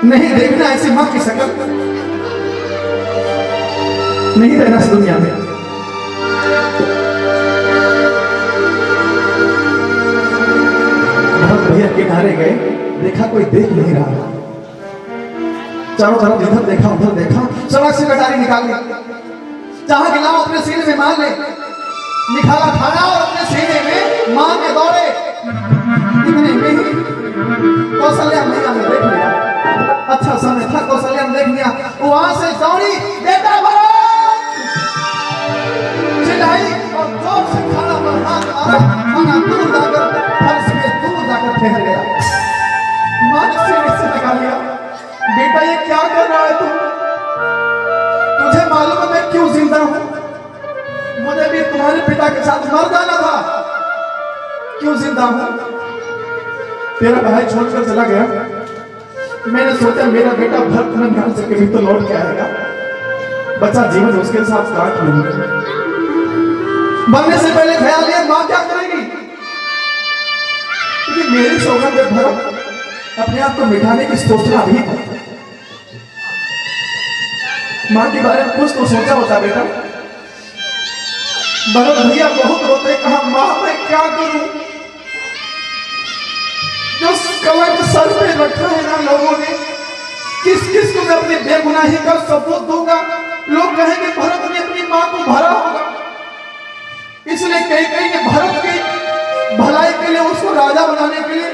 नहीं देखना ऐसी मां की शक्ल, नहीं रहना इस दुनिया में। भैया किनारे गए, देखा कोई देख नहीं रहा, चारों तरफ इधर देखा उधर देखा, सड़क से कटारी निकाल ली, जहां गिलाव अपने सीने में मान ले, निकाला खाना और अपने सीने में मान के दौड़े। इतने में ही कौशल्या मैया ने देख लिया, अच्छा समय था, कौशल्या ने देख लिया, वहां से दौड़ी, बेटा भरत चिल्लाई और जोर से खाना पर हाथ मारा, खाना दूर जाकर फर्श पे दूर जाकर फेंक गया। मां ने सीने से लगा लिया, बेटा ये क्या कर रहा है तू? तुझे मालूम है मैं क्यों जिंदा हूं? मुझे भी तुम्हारे पिता के साथ मर जाना था, क्यों जिंदा हूं? तेरा भाई छोड़कर चला गया, मैंने सोचा मेरा बेटा भरत न ध्यान से कभी तो लौट के आएगा, बचा जीवन उसके साथ काट लूंगा। मरने से पहले ख्याल ये मां क्या करेगी? क्योंकि मेरी सौगंध में भरत अपने आप को मिटाने की सोचना भी था। मां के बारे में कुछ तो सोचा होता बेटा। भरत भैया बहुत रोते, कहा मां मैं क्या करूं? जो कलंक सर पे रखा है ना लोगों ने, किस किस को मैं अपनी बेगुनाही का सबूत दूंगा? लोग कहेंगे भरत ने अपनी मां को भरा होगा, इसलिए कई ने भरत की भलाई के लिए, उसको राजा बनाने के लिए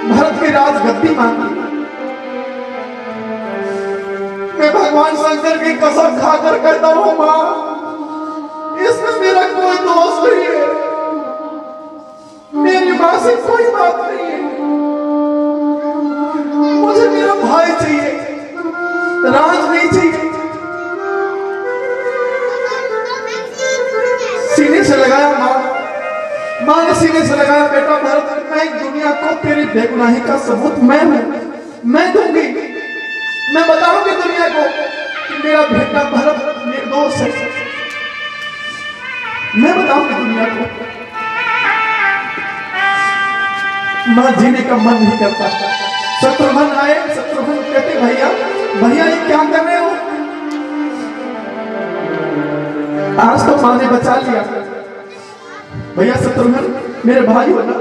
भरत की राजगद्दी मांगी। मैं भगवान शंकर की कसम खाकर कहता हूं मां, इसमें मेरा कोई दोष नहीं है, मेरी मां से कोई बात नहीं है, मुझे मेरा भाई चाहिए, राज नहीं चाहिए। सीने से लगाया मां ने सीने से लगाया, बेटा भरत मैं दुनिया को तेरी बेगुनाही का सबूत मैं दूंगी, मैं बताऊंगी दुनिया को कि मेरा बेटा भरत निर्दोष है, मैं बताऊंगी दुनिया को। मां जीने का मन नहीं करता। शत्रुघ्न आए, शत्रुघ्न कहते भैया भैया ये क्या कर रहे हो? आज तो मां ने बचा लिया। भैया शत्रुघ्न मेरे भाई हो ना,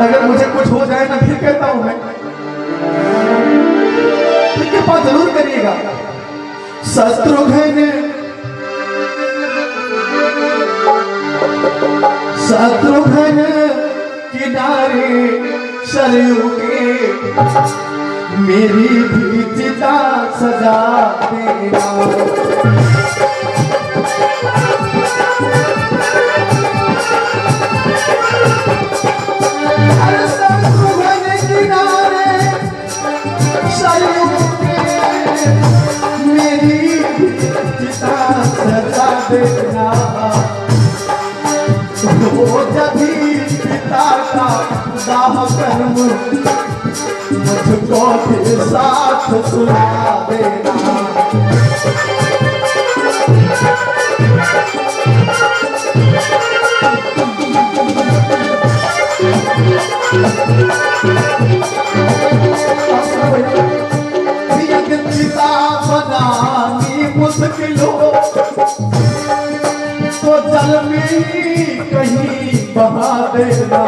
अगर मुझे कुछ हो जाए ना फिर कहता हूं मैं, तो कृपा जरूर करिएगा। शत्रुघ्न शत्रुघ्न किनारे सरयू के, मेरी भी चिता सजा देना। शत्रुघ्न किनारे सरयू के, मेरी भी चिता सजा देना। वो जभी पिता का दाह कर्म मुझको फिर साथ सुना देना। पिता बनानी मुश्किल हो तो जल में कहीं बहा देना।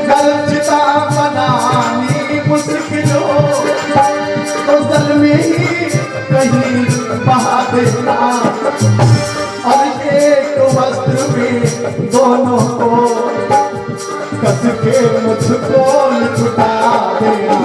जल चिता बनानी मुश्किल हो तो जल में ही कहीं बहा देना। और एक वस्त्र में दोनों को कस के मुझको लुटा देना।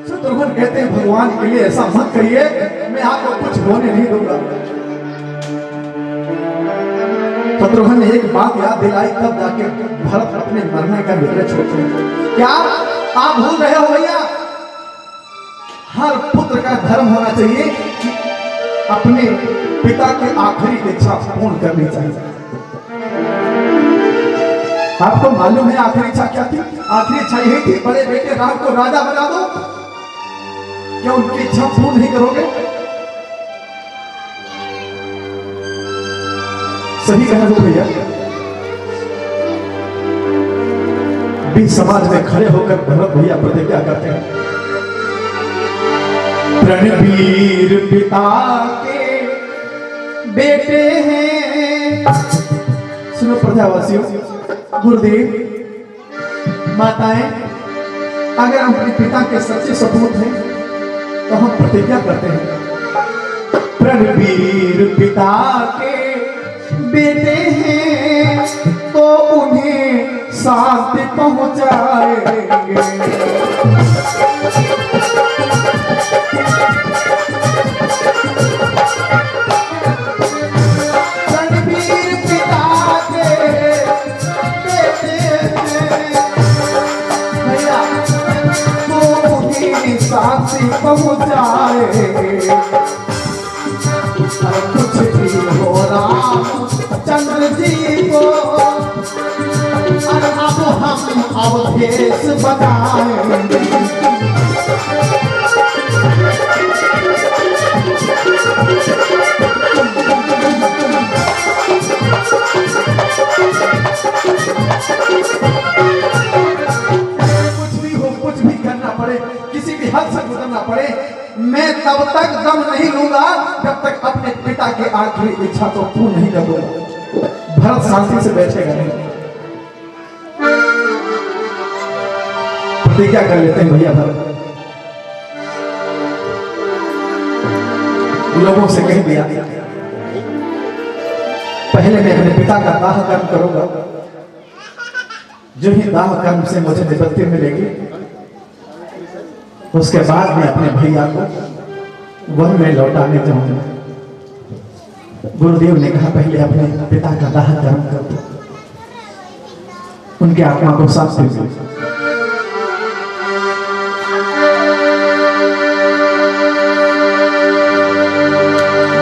शत्रुघ्न कहते हैं भगवान के लिए ऐसा मत करिए, मैं आपको कुछ होने नहीं दूंगा। शत्रुघ्न ने एक बात याद दिलाई, तब जाके भरत अपने मरने का निर्णय छोड़ते हैं। क्या आप भूल रहे हो भैया? हर पुत्र का धर्म होना चाहिए कि अपने पिता की आखिरी इच्छा पूर्ण करनी चाहिए। आपको मालूम है आखिरी इच्छा क्या थी? आखिरी इच्छा यही थी, बड़े बेटे राम को राजा बना दो। क्या उनकी इच्छा पूर्ण नहीं करोगे? सही कहना दो भैया। भी समाज में खड़े होकर भरत भैया प्रतिज्ञा करते हैं, रणवीर पिता के बेटे हैं। सुनो प्रजावासियों, गुरुदेव, माताएं, अगर हम अपने पिता के सच्चे सपूत हैं तो हम प्रतिज्ञा करते हैं, रणवीर पिता के बेटे हैं तो उन्हें शांति पहुंचाएंगे। रणवीर पिता के बेटे हैं भैया तो उन्हें शांति पहुंचाएंगे। कुछ भी हो राम चंद्र जी को, और अब हम अवधेश बनाएंगे। कुछ भी हो, कुछ भी करना पड़े, किसी भी हद से गुजरना पड़े, मैं तब तक दम नहीं लूंगा जब तक अपने पिता की आखिरी इच्छा को पूर्ण नहीं कर दूंगा। भरत शांति से बैठेगा नहीं। प्रतिज्ञा कर लेते हैं भैया भरत। लोगों से कह दिया, पहले मैं अपने पिता का दाह कर्म करूंगा, जो ही दाह कर्म से मुझे निवृत्ति मिलेगी उसके बाद मैं अपने भैया को वन में लौटाने जाऊंगा। गुरुदेव ने कहा, पहले अपने पिता का दाह कर्म कर दो, उनकी आत्मा को साफ दीजिए।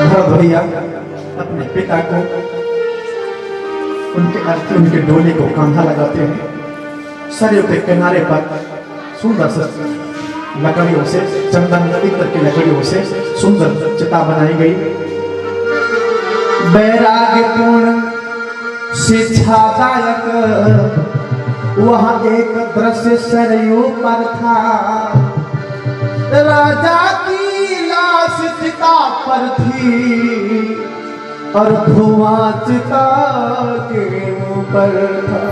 भरत भैया अपने पिता को उनके अर्थी उनके डोले को कांधा लगाते हैं। सरयू के किनारे पर सुंदर से लकड़ियों से, चंदन इत्र की लकड़ियों से सुंदर चिता बनाई गई। वैराग्यपूर्ण शिक्षादायक वहां एक दृश्य सरयू पर था। राजा की लाश चिता पर थी और धुआं चिता के ऊपर था।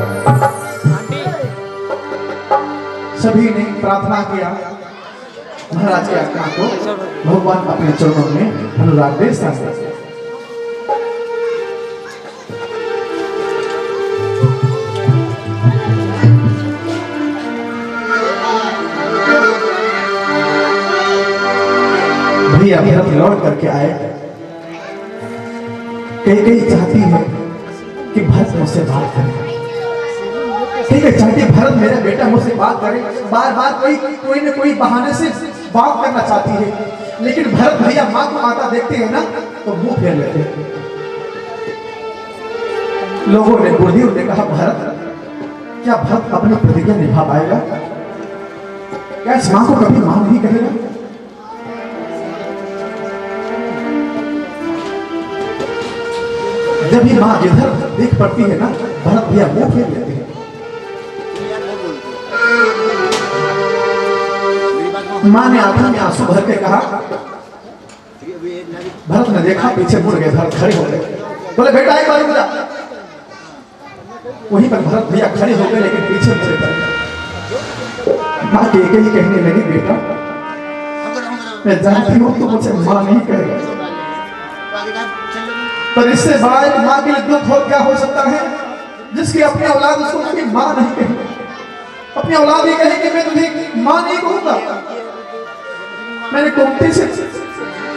सभी ने प्रार्थना किया, महाराज की आत्मा को भगवान अपने चरणों में अनुराग दे सकते। भैया भरत लौट करके आए। कई चाहती है कि भरत मुझसे बात करे, ठीक है, चाहती है भरत मेरा बेटा मुझसे बात करे, बार बार कोई न कोई बहाने से बात करना चाहती है, लेकिन भरत भैया माँ को आता देखते हैं ना तो मुंह फेर लेते हैं। लोगों ने, गुरुदेव ने कहा, भरत क्या भरत अपनी प्रतिज्ञा निभा पाएगा? क्या इस माँ को कभी मां नहीं कहेगा? जब ये माँ इधर देख पड़ती है ना, भरत भैया मुंह फेर लेते हैं। माँ ने आंखों में आंसू भर के कहा, भरत ने देखा, पीछे मुड़ गए, भरत खड़े हो गए, बोले बेटा एक बार रुक। वहीं पर भरत भैया खड़े हो गए, लेकिन पीछे मुड़े पड़े। माँ के ही कहने लगी, बेटा मैं जानती हूँ तो मुझे माँ नहीं कहेगा, पर इससे बड़ा एक माँ के लिए दुख हो क्या हो सकता है, जिसकी अपनी औलाद उसको कभी माँ नहीं कहे। अपनी औलाद ये कहे कि मैं तुम्हें माँ नहीं कहूंगा। मैंने कुंती से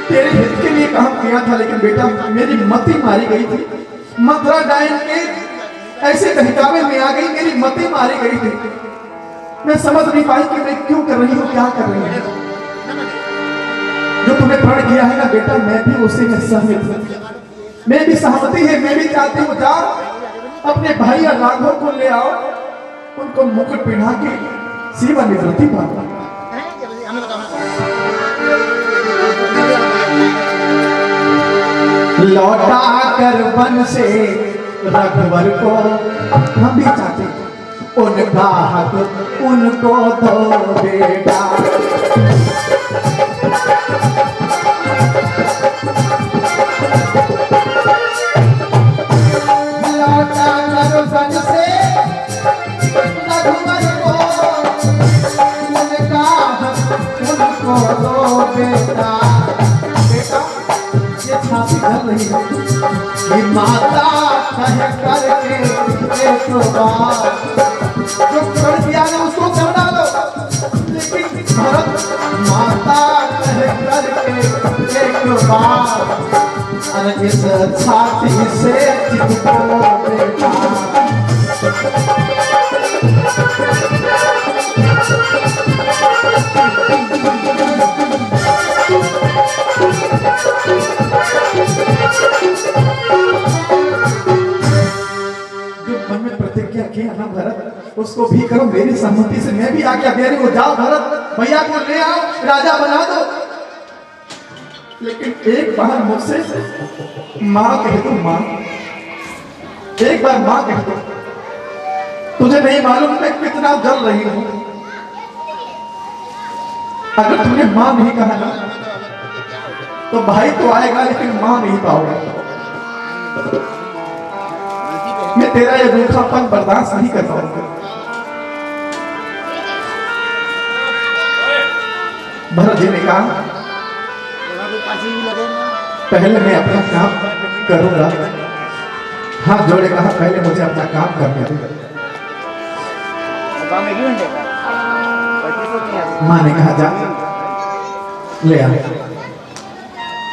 तेरे हित के लिए काम किया था, लेकिन बेटा मेरी मति मारी गई थी। मथुरा डायन के ऐसे बहकावे में आ गई, मेरी मति मारी गई थी। मैं समझ नहीं पाई कि मैं क्यों कर रही हूँ, क्या कर रही हूँ। जो तुम्हें प्रण किया है ना बेटा, मैं भी उसी में सहमत हूँ। मैं भी सहमति है, मैं भी चाहती हूँ, जाओ अपने भाई और राघव को ले आओ, उनको मुकुट पहना के सेवा निवृत्ति पाओ। लौटा कर वन से रघुवर को हम भी चाहते, उनका हक उनको दो बेटा। लौटा कर वन से रघुवर को, उनका हक उनको दो बेटा। बेटा ये छाती कर रही है कि माता कह करके एक बार जो कर दिया ना उसको कर डालो, लेकिन भरत माता कह करके एक बार अरे इस छाती से चिपको बेटा। भरत उसको भी करो मेरी सम्मति से, मैं भी आज्ञा दे रही हूं, जाओ भरत भैया को ले आओ, राजा बना दो। लेकिन एक बार मुझसे मां कह दो, मां एक बार मां कह दो, तुझे नहीं मालूम मैं कितना जल रही हूं। अगर तूने मां नहीं कहा ना तो भाई तो आएगा लेकिन मां नहीं पाओगे। मैं तेरा ये रूखापन बर्दाश्त नहीं कर पाऊंगा। भरत जी ने कहा पहले मैं अपना काम करूंगा। हाथ जोड़े कहा पहले मुझे अपना काम करने दे। मां ने कहा जा ले आ।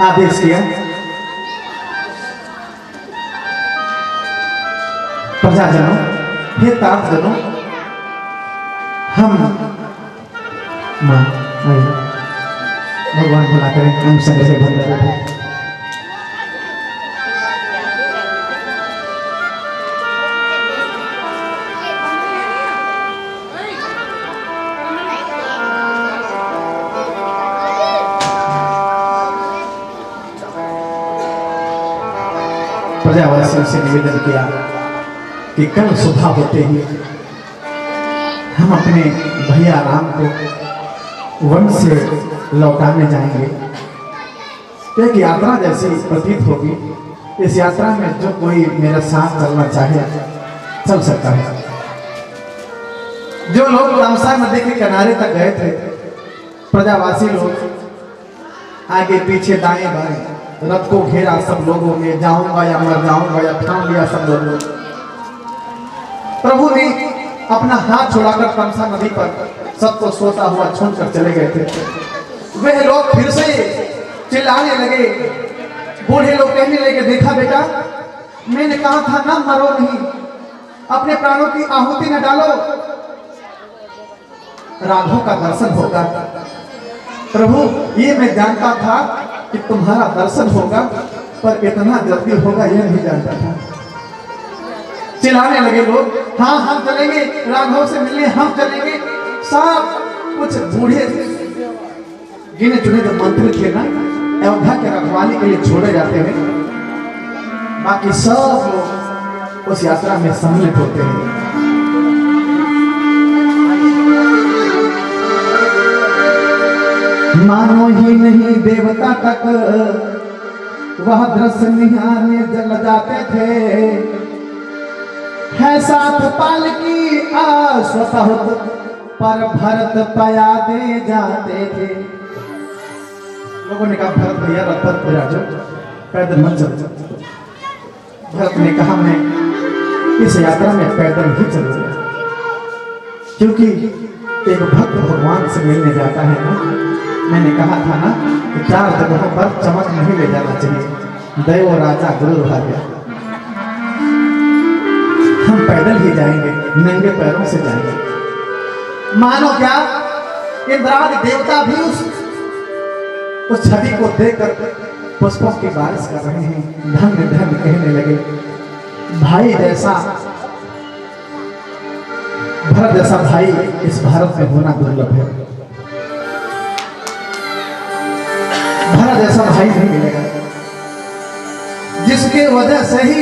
आदेश किया प्रजाजनों, हे ताजजनों, हम मां भगवान भला करें, हम संग से बंद रहे। प्रजावासियों से निवेदन किया कि कल सुबह होते ही हम अपने भैया राम को वन से लौटाने जाएंगे। एक यात्रा जैसी प्रतीत होगी। इस यात्रा में जो कोई मेरे साथ चलना चाहे चल सकता है। जो लोग रामसार नदी के किनारे तक गए थे, प्रजावासी लोग आगे पीछे दाएं बाएं रथ को घेरा, सब लोगों ने जाऊंगा या मर जाऊंगा या ठान लिया सब लोगों। प्रभु ने अपना हाथ छुड़ाकर तमसा नदी पर सबको सोता हुआ छोड़कर चले गए थे। वे लोग फिर से चिल्लाने लगे। बूढ़े लोग कहने लगे देखा बेटा, मैंने कहा था ना मरो नहीं, अपने प्राणों की आहुति न डालो, राघव का दर्शन होगा। प्रभु ये मैं जानता था कि तुम्हारा दर्शन होगा, पर इतना जल्दी होगा यह नहीं जानता था। चिल्लाने लगे लोग, हाँ हम चलेंगे, राघव से मिलने हम चलेंगे। सब कुछ बूढ़े गिने चुने जो मंत्री थे ना, अयोध्या के रखवाली के लिए छोड़े जाते हैं, बाकी सब लोग उस यात्रा में सम्मिलित होते हैं। मानो ही नहीं देवता तक वह दृश्य निहारने जल जाते थे। है साथ पाल की स्वतः पर भरत पया दे जाते थे। लोगों ने कहा भरत भैया रथ पर बैठो, पैदल मत चलो। भरत ने कहा मैं इस यात्रा में पैदल ही चलूंगा, क्योंकि एक भक्त भगवान से मिलने जाता है ना। मैंने कहा था ना कि 4 जगहों पर चमक नहीं ले जाना चाहिए, दैव राजा गुरु भाग्य। हम पैदल ही जाएंगे, नंगे पैरों से जाएंगे। मानो क्या इंद्रादि देवता भी उस छवि को देखकर पुष्पों की बारिश कर रहे हैं, धन्य धन्य कहने लगे। भाई जैसा भरत जैसा भाई इस भारत में होना दुर्लभ है। भरत जैसा भाई नहीं मिलेगा, जिसके वजह से ही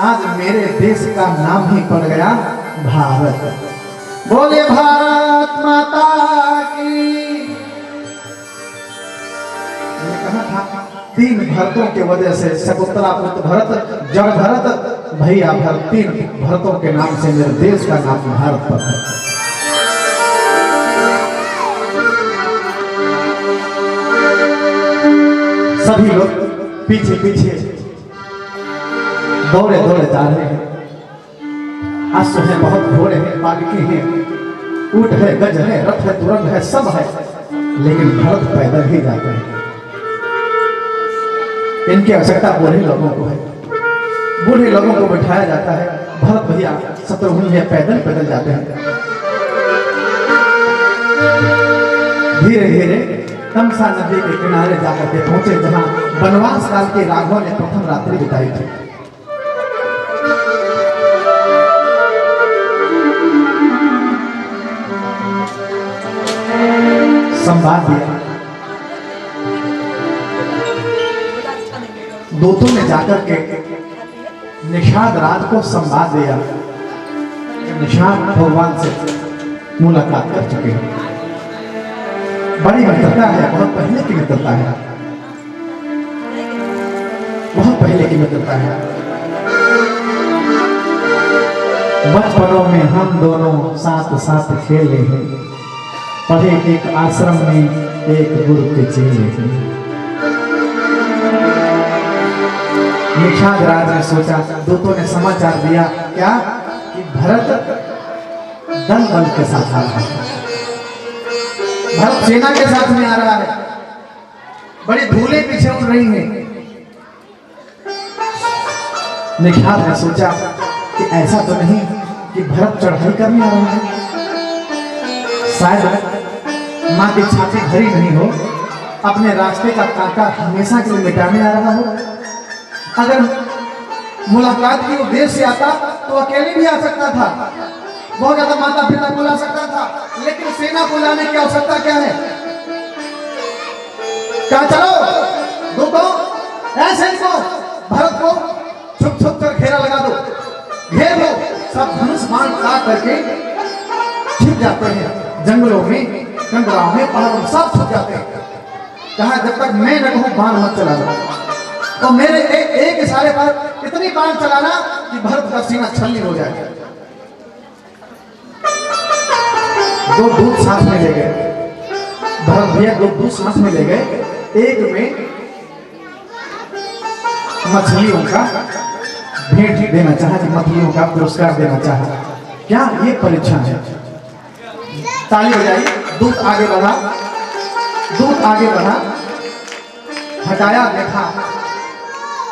आज मेरे देश का नाम ही पड़ गया भारत। बोले भारत माता की। कहा था 3 भरतों के वजह से, शकुंतला पुत्र भरत, जड़ भरत, भैया भरत, 3 भरतों के नाम से मेरे देश का नाम भारत पड़ा है। सभी लोग पीछे पीछे दौड़े दौड़े जा रहे हैं। अश्व है, बहुत घोड़े हैं, पालकी हैं, ऊंट है, गज है, रथ है, तुरंग है, सब है, लेकिन भरत पैदल ही जाते हैं। इनकी आवश्यकता बूढ़े लोगों को है, बूढ़े लोगों को बिठाया जाता है। भरत भैया शत्रुघ्न है, पैदल पैदल जाते हैं। धीरे धीरे तमसा नदी के किनारे जाकर के पहुंचे, जहां वनवास काल के राघव ने प्रथम रात्रि बिताई थी। संवाद दिया, दूतों ने जाकर के निषाद राज को संवाद दिया। निषाद भगवान से मुलाकात कर चुके हैं। बड़ी मित्रता है, बहुत पहले की मित्रता है, बहुत पहले की मित्रता है। बचपनों में हम दोनों साथ साथ खेले हैं, पढ़े एक आश्रम में एक गुरु के चेले हैं। निषाद राज ने सोचा, दूतों ने समाचार दिया क्या कि भरत दल बल के साथ आ रहा है, भरत सेना के साथ में आ रहा है, बड़ी धूलें पीछे उड़ रही हैं। निषाद ने सोचा कि ऐसा तो नहीं कि भरत चढ़ाई करने आ रहा है, शायद मां की छाती भरी नहीं हो, अपने रास्ते का कांटा हमेशा के लिए मिटाने आ रहा हो। अगर मुलाकात की उद्देश्य से आता तो अकेले भी आ सकता था, बहुत ज्यादा माता पिता को ला सकता था, लेकिन सेना को लाने की आवश्यकता क्या है? क्या चलो दूतों, ऐसे को भरत को छुप छुप कर घेरा लगा दो, घेर लो। सब धनुष बाण काट करके छिप जाते हैं, जंगलों में, कंदराओं में, पहाड़ों में सब छुप जाते हैं। कहा जब तक मैं न कहूं बाण मत चला दो, तो मेरे एक इशारे पर इतनी बाण चलाना कि भरत का सीना छलनी हो जाए। 2 दूत साथ में ले गए, भरत भैया 2 दूत साथ में ले गए। एक में मछलियों का भेंट देना चाहा, मछलियों का पुरस्कार देना चाहा। क्या ये परीक्षा है? ताली बजाई, दूत आगे बढ़ा, दूत आगे बढ़ा, हटाया, देखा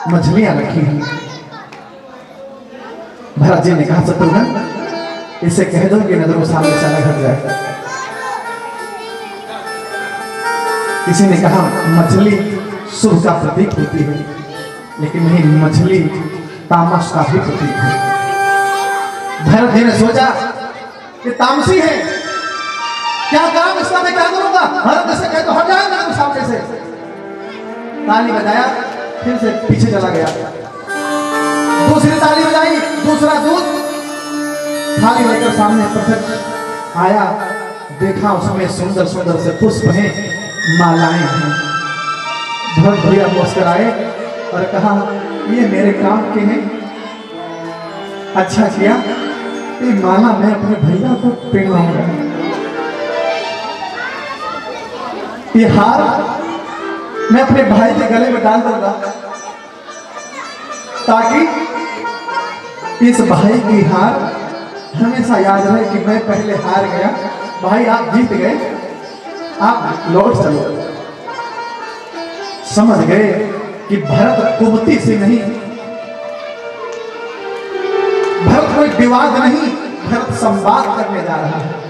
मछलियां रखी हैं। भरत जी ने कहा शत्रुघ्न, इसे कह दो कि नजरों सामने सारा घट जाए। किसी ने कहा मछली शुभ का प्रतीक होती है, लेकिन नहीं, मछली तामस का भी प्रतीक है। भरत जी ने सोचा कि तामसी है, क्या काम इसका मैं क्या करूंगा? भरत से कह दो हट जाए मेरे सामने से। ताली बजाया, फिर से पीछे चला गया। दूसरी ताली बजाई, दूसरा दूत थाली लेकर सामने प्रत्यक्ष आया, देखा उसमें सुंदर सुंदर से पुष्प हैं, मालाएं हैं। भरत भैया मुस्कुराए और कहा ये मेरे काम के हैं। अच्छा किया, ये माला मैं अपने भैया को पहनाऊंगा, ये हार मैं अपने भाई के गले में डाल दूंगा, ताकि इस भाई की हार हमेशा याद रहे कि मैं पहले हार गया, भाई आप जीत गए, आप लौट चलो। समझ गए कि भरत कुमति से नहीं, भरत कोई विवाद नहीं, भरत संवाद करने जा रहा है।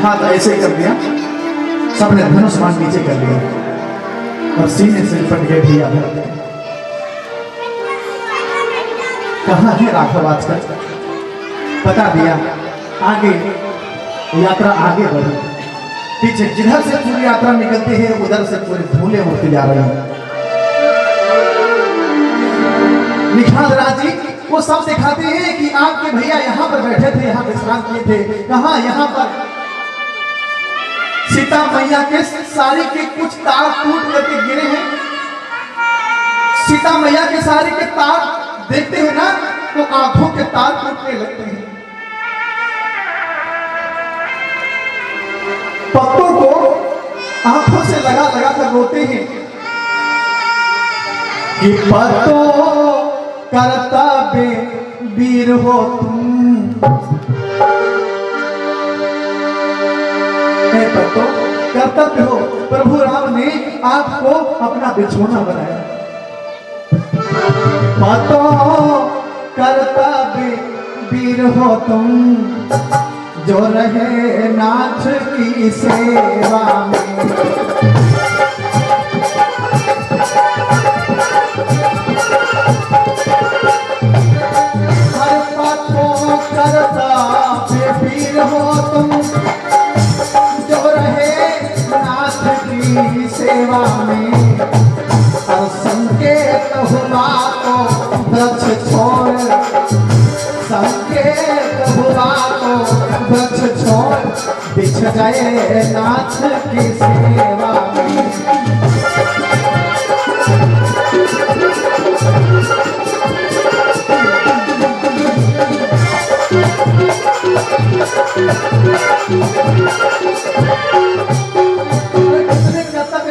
हाथ ऐसे कर दिया, सबने धनुष बाण नीचे कर लिया और सीने से लिपट गए भैया भरत। कहाँ है राघव आजकल? बता दिया, आगे यात्रा आगे बढ़ी। पीछे जिधर से पूरी यात्रा निकलती है उधर से पूरी धूलें होती जा रही हैं। निखात राज जी वो सब दिखाते हैं कि आपके भैया यहाँ पर बैठे थे, यहाँ विश्राम किए थे। कहाँ? यहाँ पर सीता मैया के साड़ी के कुछ तार टूट करके गिरे हैं। सीता मैया के साड़ी के तार देखते हैं ना तो आंखों के तार टूटने लगते हैं। पत्तों को आंखों से लगा लगा कर रोते हैं कि पत्तों करता बे वीर हो तुम। पत्तों कर्तव्य हो, प्रभु राम ने आपको अपना बिछोना बनाया। पत्तों करता बे वीर हो तुम, जो रहे नाथ की सेवा में। हर पत्तों करता बे वीर हो तुम, जो रहे नाथ की सेवा में। और संकेत हुआ तो वृक्ष छोड़, संकेत हुआ तो वृक्ष छोड़, बिछ गए नाथ की सेवा में।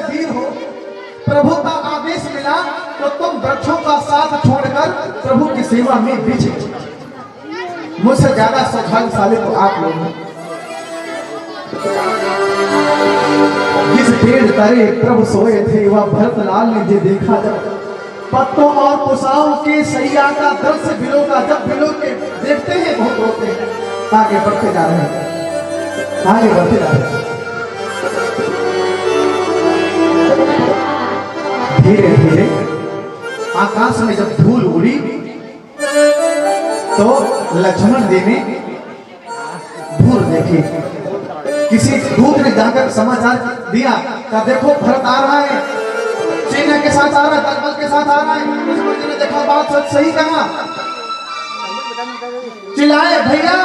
वीर हो, प्रभु का आदेश मिला तो तुम वृक्षों का साथ छोड़कर प्रभु की सेवा में बिछ गए। मुझसे ज्यादा सौभाग्यशाली तो आप लोग हैं। जिस पेड़ तरे प्रभु सोए थे वह भरतलाल ने जे देखा जब, पत्तों और कुशाओं के सैया का दृश्य बिलो का जब बिलो के देखते हैं बहुत रोते हैं। आगे बढ़ते जा रहे हैं, आगे बढ़ते जा रहे हैं। धीरे धीरे आकाश में जब धूल उड़ी तो लक्ष्मण जी ने धूल देखी। किसी दूत ने जाकर समाचार दिया कि देखो भरत आ रहा है, सेना के साथ आ रहा है, दलबल के साथ आ रहा है। लक्ष्मण जी ने देखा बात सही कहा, चिल्लाए भैया